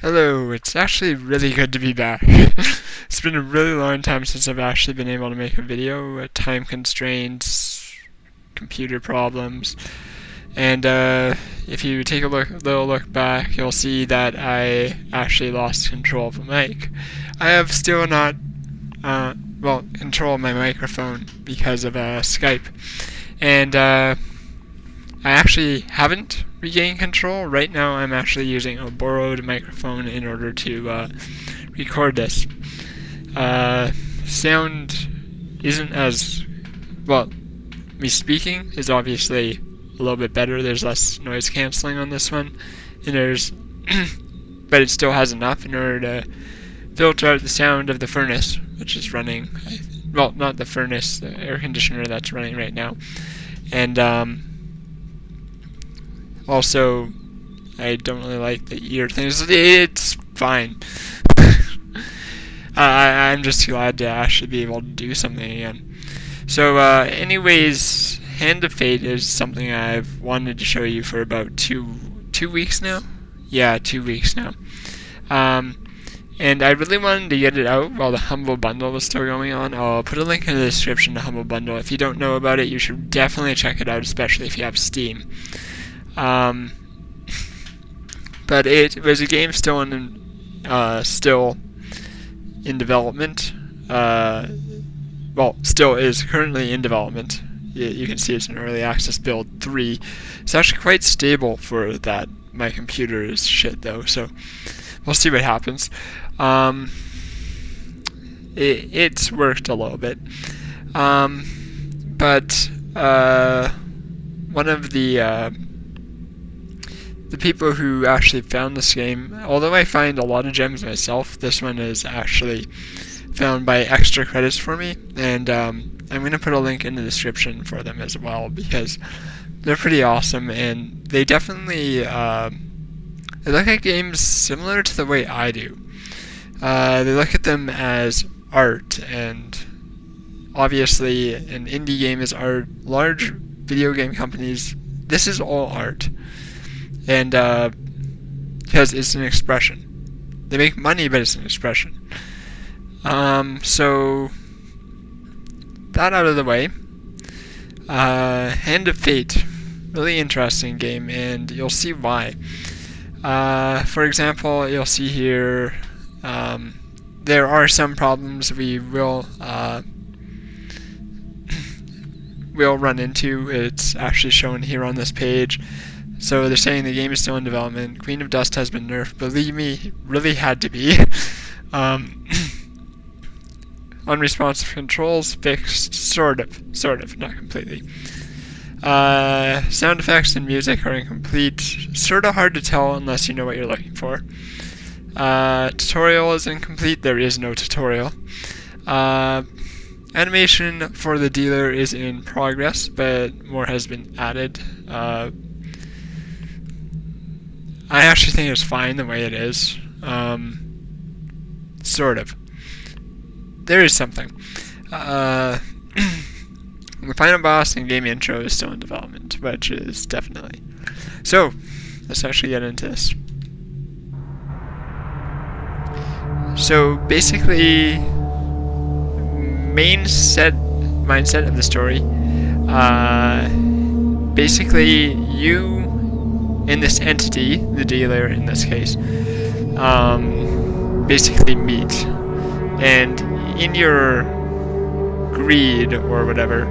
Hello, it's actually really good to be back. It's been a really long time since I've actually been able to make a video. Time constraints, computer problems, and if you take a little look back, you'll see that I actually lost control of the mic. I have still not, control of my microphone because of Skype, and I actually haven't regained control. Right now I'm actually using a borrowed microphone in order to record this. Sound isn't as, me speaking is obviously a little bit better. There's less noise cancelling on this one, and but it still has enough in order to filter out the sound of the furnace, which is running, not the furnace, the air conditioner that's running right now. And also, I don't really like the ear things. It's fine. I'm just glad to actually be able to do something again. So, anyways, Hand of Fate is something I've wanted to show you for about two weeks now. Yeah, 2 weeks now. And I really wanted to get it out while the Humble Bundle was still going on. I'll put a link in the description to Humble Bundle. If you don't know about it, you should definitely check it out, especially if you have Steam. But it was a game still in development. Still is currently in development. You can see it's an early access build 3. It's actually quite stable for that. My computer is shit though, so we'll see what happens. It's worked a little bit, but one of the people who actually found this game, although I find a lot of gems myself, this one is actually found by extra credits for me, and I'm going to put a link in the description for them as well, because they're pretty awesome, and they definitely they look at games similar to the way I do. They look at them as art, and obviously an indie game is art. Large video game companies, this is all art. And because it's an expression. They make money, but it's an expression. So that out of the way. Hand of Fate, really interesting game, and you'll see why. For example, you'll see here there are some problems we will run into. It's actually shown here on this page. So they're saying the game is still in development. Queen of Dust has been nerfed. Believe me, it really had to be. Unresponsive controls fixed, sort of, not completely. Sound effects and music are incomplete. Sort of hard to tell unless you know what you're looking for. Tutorial is incomplete. There is no tutorial. Animation for the dealer is in progress, but more has been added. I actually think it's fine the way it is. Sort of. There is something. The final boss and game intro is still in development, which is definitely. So, let's actually get into this. So, basically, mindset of the story. Basically, you and this entity, the dealer in this case, basically meet, and in your greed or whatever,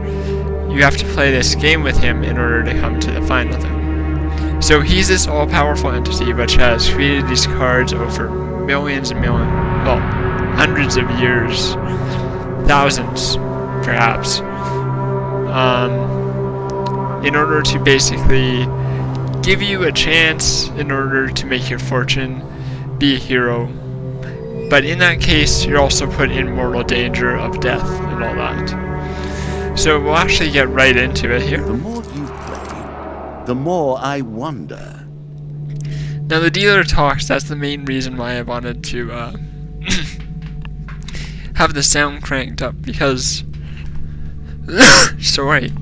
you have to play this game with him in order to come to the final thing. So he's this all-powerful entity which has created these cards over millions and millions, hundreds of years, thousands perhaps, in order to basically give you a chance in order to make your fortune, be a hero. But in that case, you're also put in mortal danger of death and all that. So we'll actually get right into it here. The more you play, the more I wonder. Now the dealer talks. That's the main reason why I wanted to have the sound cranked up, because sorry,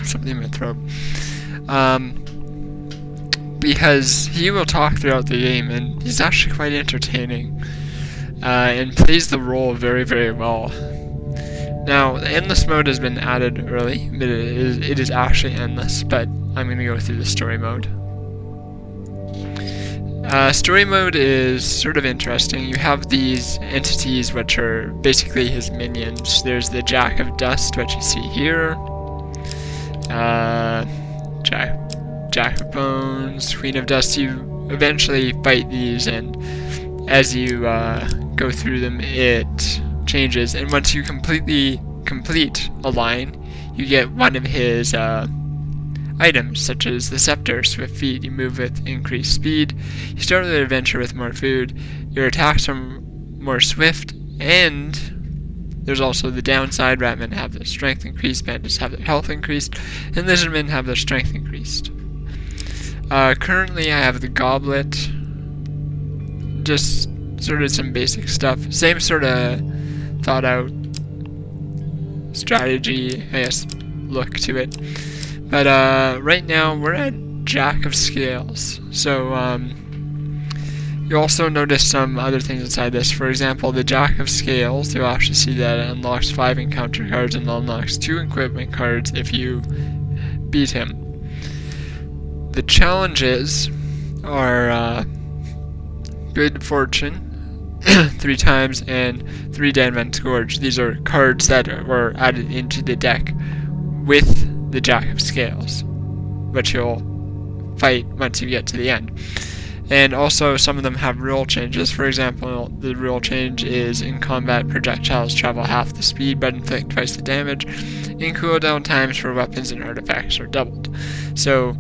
something in my throat. because he will talk throughout the game, and he's actually quite entertaining, and plays the role very, very well. Now, the endless mode has been added early, but it is actually endless, but I'm going to go through the story mode. Story mode is sort of interesting. You have these entities which are basically his minions. There's the Jack of Dust, which you see here. Jack of Bones, Queen of Dust. You eventually fight these, and as you go through them, it changes. And once you completely complete a line, you get one of his items, such as the Scepter, Swift Feet. You move with increased speed. You start the adventure with more food. Your attacks are more swift, and there's also the downside. Ratmen have their strength increased, bandits have their health increased, and lizardmen have their strength increased. Currently I have the Goblet, just sort of some basic stuff. Same sort of thought out strategy, I guess, look to it. But right now we're at Jack of Scales. So you also notice some other things inside this. For example, the Jack of Scales, you'll actually see that it unlocks 5 encounter cards and unlocks 2 equipment cards if you beat him. The challenges are Good Fortune 3 times and 3 Dead Man's Gorge. These are cards that were added into the deck with the Jack of Scales, which you'll fight once you get to the end. And also some of them have rule changes. For example, the rule change is in combat, projectiles travel half the speed but inflict twice the damage. In cooldown, times for weapons and artifacts are doubled. So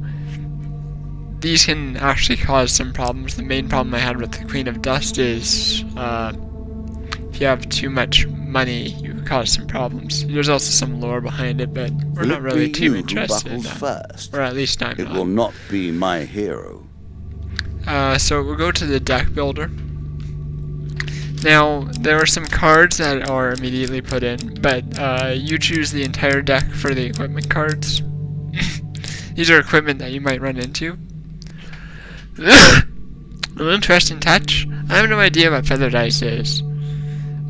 these can actually cause some problems. The main problem I had with the Queen of Dust is if you have too much money, you cause some problems. There's also some lore behind it, but we're not really too interested in that. First? Or at least I'm It not. will not be my hero. So we'll go to the deck builder. Now, there are some cards that are immediately put in, but you choose the entire deck for the equipment cards. These are equipment that you might run into. An interesting touch. I have no idea what Feathered Ice is.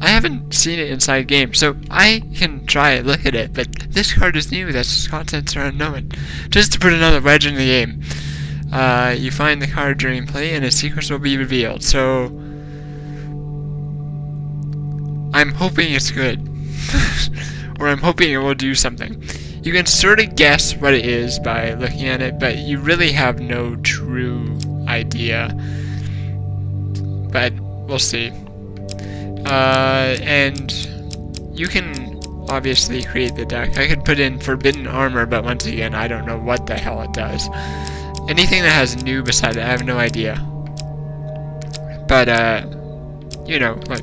I haven't seen it inside game, so I can try and look at it, but this card is new, its contents are unknown. Just to put another wedge in the game. You find the card during play and its secrets will be revealed, so I'm hoping it's good. Or I'm hoping it will do something. You can sort of guess what it is by looking at it, but you really have no true idea. But we'll see. And you can obviously create the deck. I could put in Forbidden Armor, but once again, I don't know what the hell it does. Anything that has new beside it, I have no idea. But, you know, like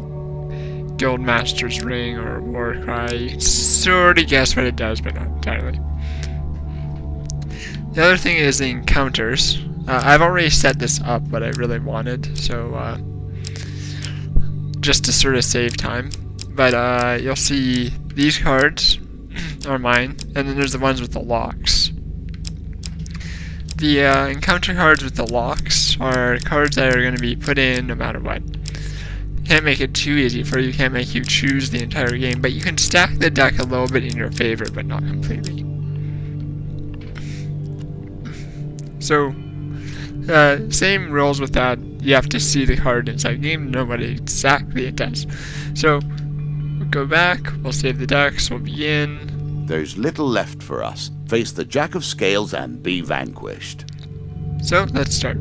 Guildmaster's Ring or Warcry, you can sort of guess what it does, but not entirely. The other thing is the encounters. I've already set this up what I really wanted, so just to sort of save time. But you'll see these cards are mine, and then there's the ones with the locks. The encounter cards with the locks are cards that are going to be put in no matter what. Can't make it too easy for you, can't make you choose the entire game, but you can stack the deck a little bit in your favor, but not completely. So, same rules with that. You have to see the card inside game to know what exactly it does. So, we'll go back, we'll save the decks, we'll begin. There's little left for us. Face the Jack of Scales and be vanquished. So, let's start.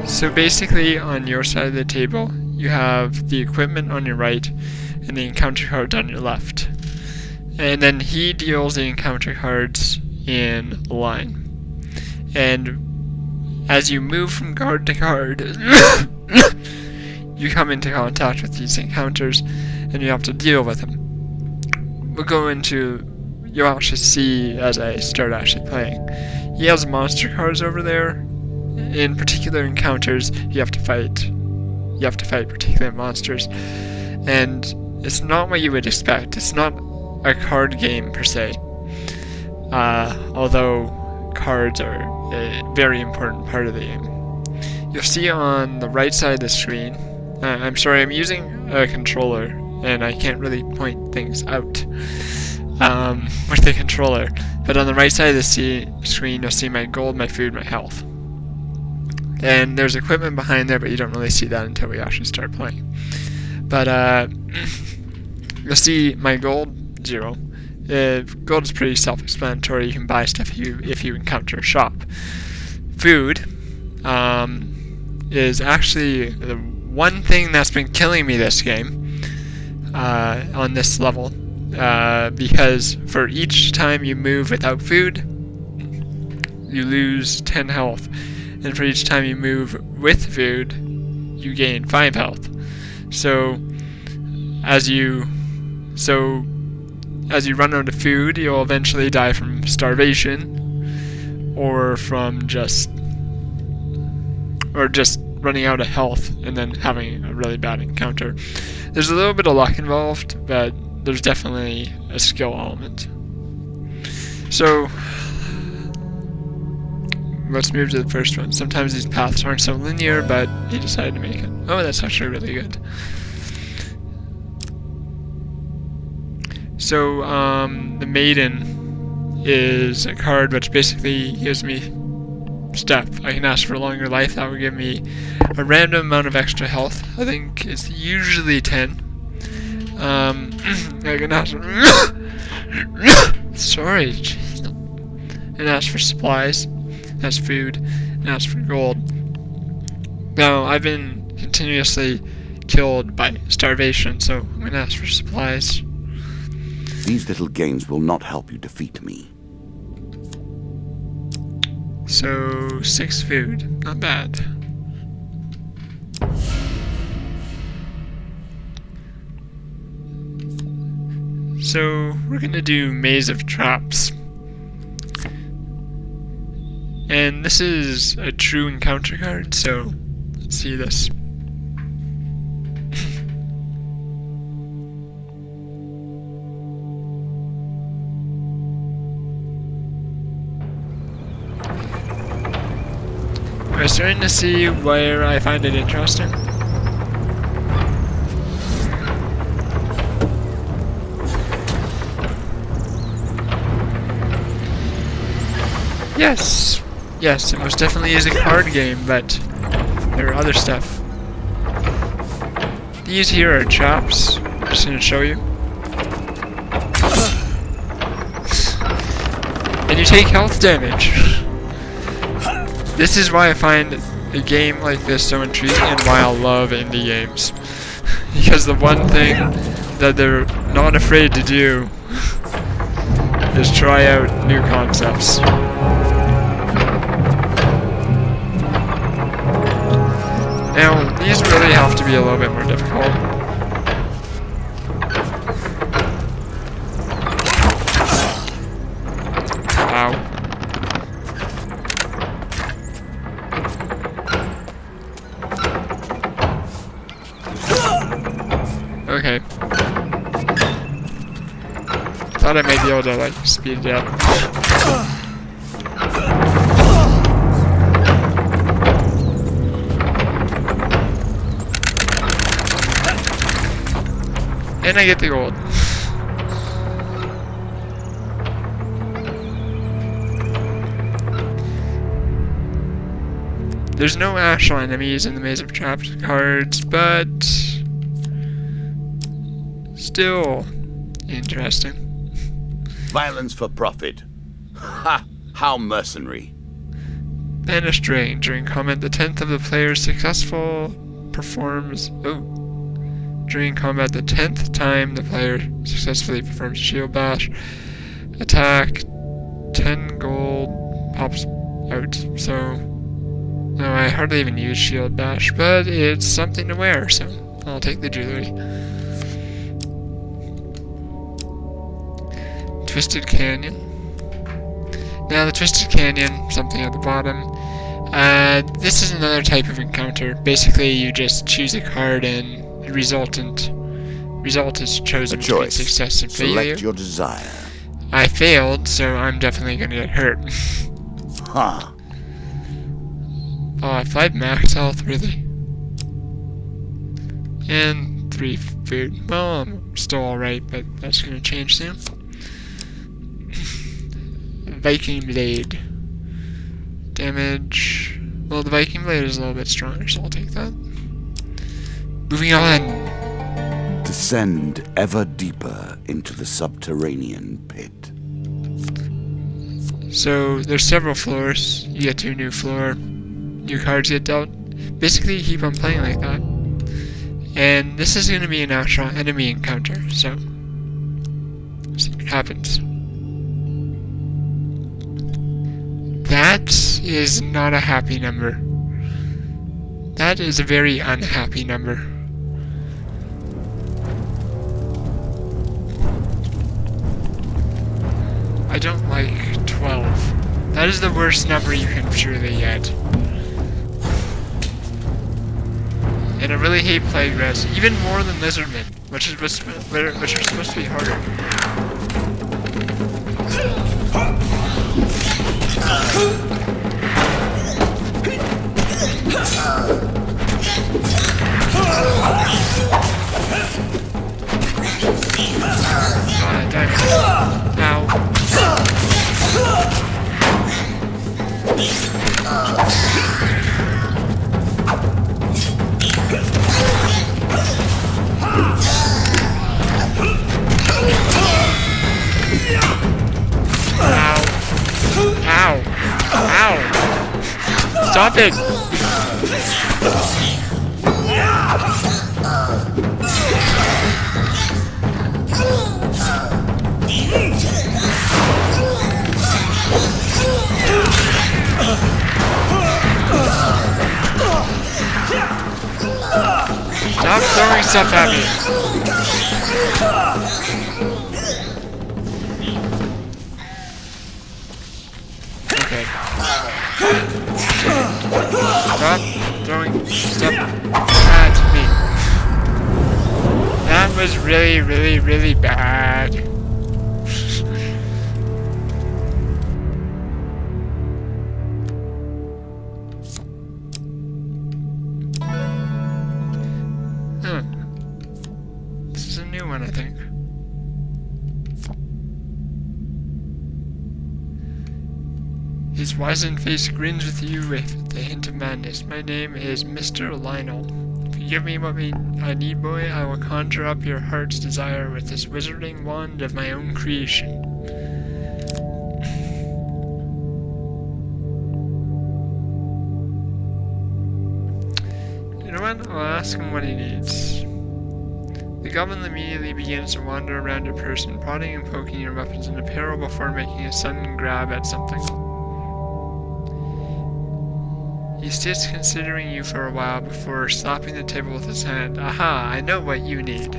So basically, on your side of the table, you have the equipment on your right and the encounter cards on your left. And then he deals the encounter cards in a line. And as you move from card to card, you come into contact with these encounters and you have to deal with them. We'll go into, you'll actually see as I start actually playing. He has monster cards over there. In particular encounters, you have to fight particular monsters. And it's not what you would expect. It's not a card game per se. Although cards are a very important part of the game. You'll see on the right side of the screen, I'm sorry, I'm using a controller and I can't really point things out with the controller, but on the right side of the screen you'll see my gold, my food, my health. And there's equipment behind there, but you don't really see that until we actually start playing. But you'll see my gold, 0. Gold is pretty self-explanatory. You can buy stuff if you encounter a shop. Food is actually the one thing that's been killing me this game on this level, because for each time you move without food, you lose 10 health, and for each time you move with food, you gain 5 health. So as you run out of food, you'll eventually die from starvation, or from just running out of health and then having a really bad encounter. There's a little bit of luck involved, but there's definitely a skill element. So let's move to the first one. Sometimes these paths aren't so linear, but he decided to make it. Oh, that's actually really good. So, the Maiden is a card which basically gives me stuff. I can ask for a longer life. That would give me a random amount of extra health. I think it's usually 10. I can ask for sorry, jeez. And ask for supplies, ask food, and ask for gold. Now, I've been continuously killed by starvation, so I'm going to ask for supplies. These little games will not help you defeat me. So, 6 food. Not bad. So, we're gonna do Maze of Traps. And this is a true encounter card, so let's see this. I'm starting to see where I find it interesting. Yes, it most definitely is a card game, but there are other stuff. These here are traps. I'm just gonna show you. And you take health damage. This is why I find a game like this so intriguing and why I love indie games. Because the one thing that they're not afraid to do is try out new concepts. Now, these really have to be a little bit more difficult. Ow. Okay. Thought I might be able to, like, speed it up. And I get the gold. There's no actual enemies in the Maze of Traps cards, but still interesting. Violence for profit. Ha! How mercenary. Banished range. During combat, the 10th of the player's successful performs... Oh. During combat, the 10th time the player successfully performs a shield bash attack, 10 gold pops out. So, no, I hardly even use shield bash, but it's something to wear, so I'll take the jewelry. Twisted Canyon. Now the Twisted Canyon, something at the bottom. This is another type of encounter. Basically, you just choose a card and the result is chosen between success and failure. Select your desire. I failed, so I'm definitely gonna get hurt. Huh. Oh, if I had max health, really? And 3 food. Well, I'm still alright, but that's gonna change soon. Viking Blade. Damage. Well, the Viking Blade is a little bit stronger, so I'll take that. Moving on. Descend ever deeper into the subterranean pit. So, there's several floors. You get to a new floor. New cards get dealt. Basically, you keep on playing like that. And this is going to be an actual enemy encounter, so... see what happens. That is not a happy number. That is a very unhappy number. I don't like 12. That is the worst number you can truly get. And I really hate Plague Res, even more than Lizardmen, which are supposed to be harder. Stop it! Stop throwing stuff at me! Okay. Stop throwing stuff at me. That was really, really, really bad. Huh. This is a new one, I think. His wizened face grins with you with a hint of madness. My name is Mr. Lionel. If you give me what I need, boy, I will conjure up your heart's desire with this wizarding wand of my own creation. You know what? I'll ask him what he needs. The goblin immediately begins to wander around your person, prodding and poking your weapons in apparel before making a sudden grab at something. He sits considering you for a while before slapping the table with his hand. Aha, I know what you need.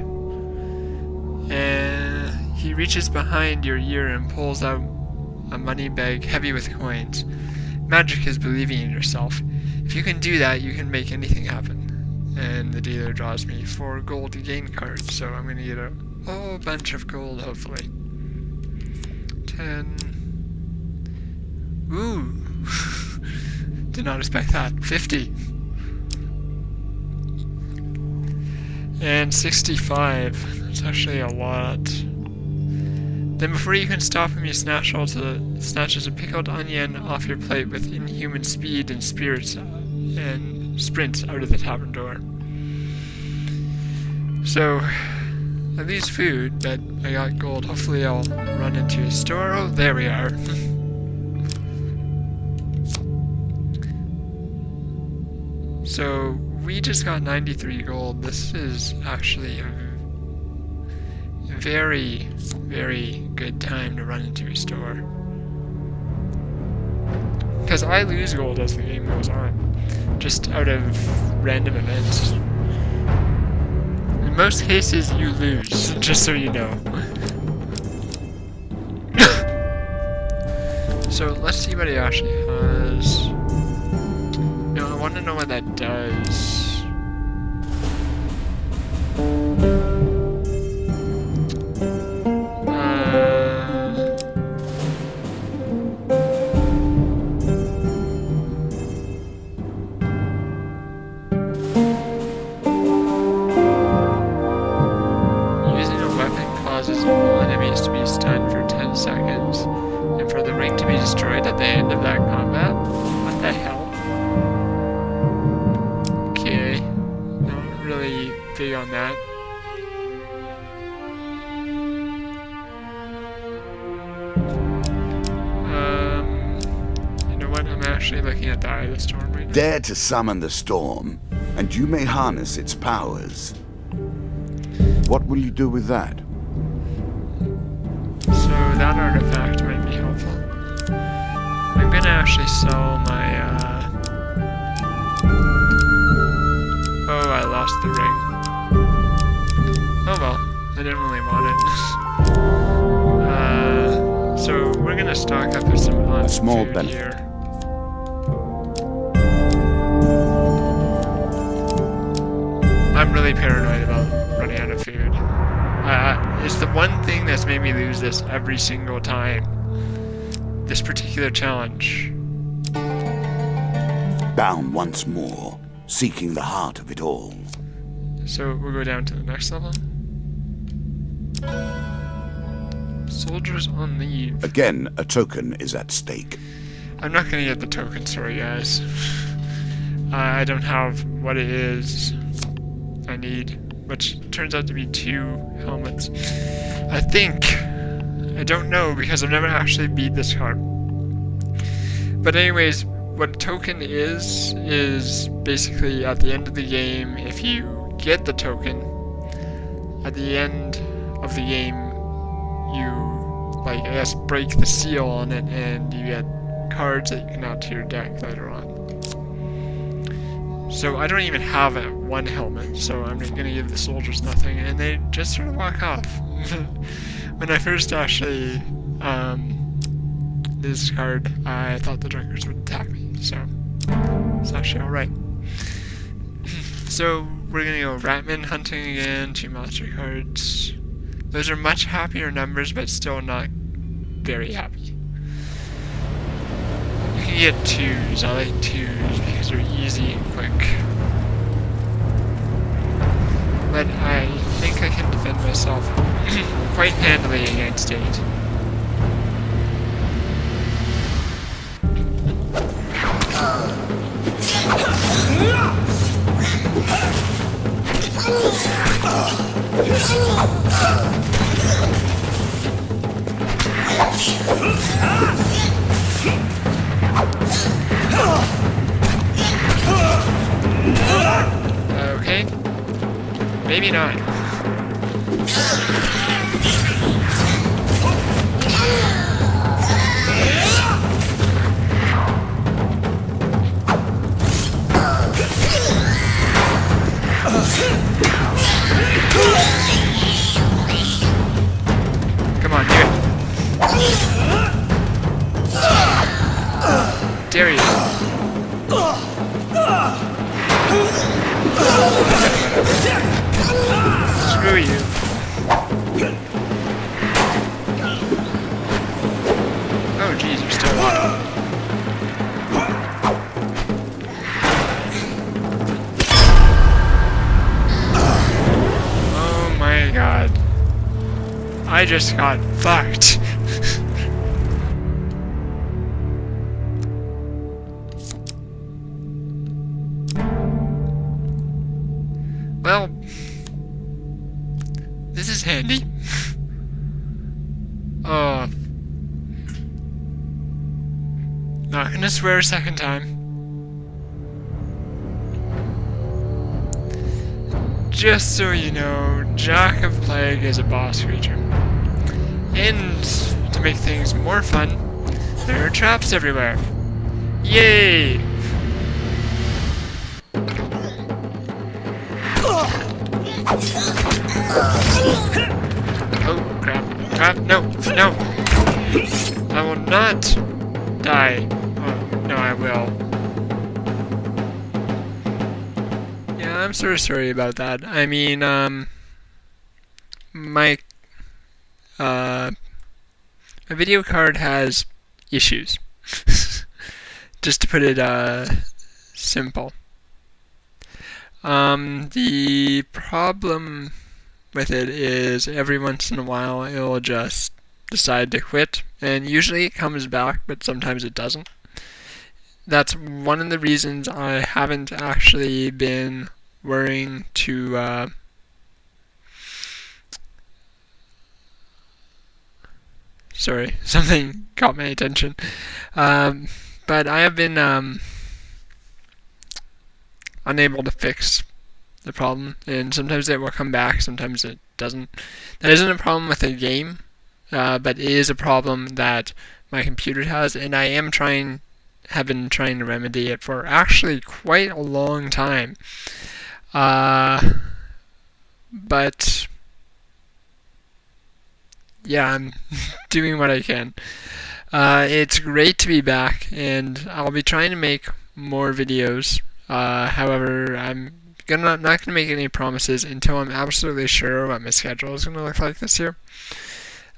And he reaches behind your ear and pulls out a money bag heavy with coins. Magic is believing in yourself. If you can do that, you can make anything happen. And the dealer draws me 4 gold to gain cards, so I'm gonna get a whole bunch of gold, hopefully. 10. Ooh. Did not expect that. 50. And 65. That's actually a lot. Then before you can stop him, you snatches a pickled onion off your plate with inhuman speed and spirits and sprints out of the tavern door. So, at least food, but I got gold. Hopefully I'll run into a store. Oh, there we are. So, we just got 93 gold. This is actually a very, very good time to run into a store. Because I lose gold as the game goes on, just out of random events. In most cases, you lose, just so you know. So let's see what he actually has. No, I want to know what that does. Using a weapon causes all enemies to be stunned for 10 seconds, and for the ring to be destroyed at the end of that combat? What the hell? Okay, not really big on that. You know what? I'm actually looking at the Eye of the Storm right now. Dare to summon the storm, and you may harness its powers. What will you do with that? So that artifact might be helpful. I'm gonna actually sell my, Oh, I lost the ring. Oh well, I didn't really want it. So we're gonna stock up with some on small food benefit. here. I'm really paranoid about running out of food. It's the one thing that's made me lose this every single time. This particular challenge. Bound once more, seeking the heart of it all. So we'll go down to the next level. Soldiers on leave. Again, a token is at stake. I'm not gonna get the token, sorry guys. I don't have what it is I need, which turns out to be 2 helmets. I think. I don't know because I've never actually beat this card. But anyways, what a token is basically at the end of the game, if you get the token, at the end of the game, you, like, I guess, break the seal on it and you get cards that you can add to your deck later on. So I don't even have one helmet, so I'm gonna give the soldiers nothing, and they just sort of walk off. When I first actually this card, I thought the drunkards would attack me, so it's actually alright. So we're gonna go Ratman hunting again, 2 monster cards. Those are much happier numbers, but still not very happy. You can get 2s, I like 2s because they're easy and quick. But I think I can defend myself quite handily against 8. Okay. Maybe not. Come on, do it. Dare you. Screw you. Oh geez, you're still alive. Oh my god. I just got fucked. Well, this is handy. Oh. Not gonna swear a second time. just so you know, Jack of Plague is a boss creature. And to make things more fun, there are traps everywhere. Yay! Oh crap, crap, no, no! I will not die. Oh, no, I will. Yeah, I'm sort of sorry about that. I mean, my video card has issues. Just to put it, simple. The problem with it is every once in a while it'll just decide to quit, and usually it comes back, but sometimes it doesn't. That's one of the reasons I haven't actually been worrying to sorry, something caught my attention. But I have been unable to fix the problem, and sometimes it will come back, sometimes it doesn't. That isn't a problem with the game, but it is a problem that my computer has, and I have been trying to remedy it for actually quite a long time. But yeah, I'm doing what I can. It's great to be back, and I'll be trying to make more videos. However, I'm not gonna make any promises until I'm absolutely sure what my schedule is gonna look like this year,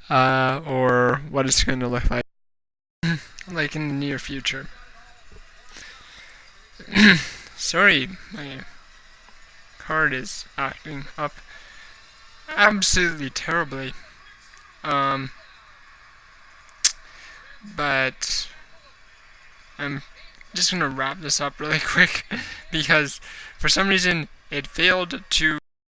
or what it's gonna look like in the near future. Sorry, my card is acting up absolutely terribly. But I'm just gonna wrap this up really quick because for some reason it failed to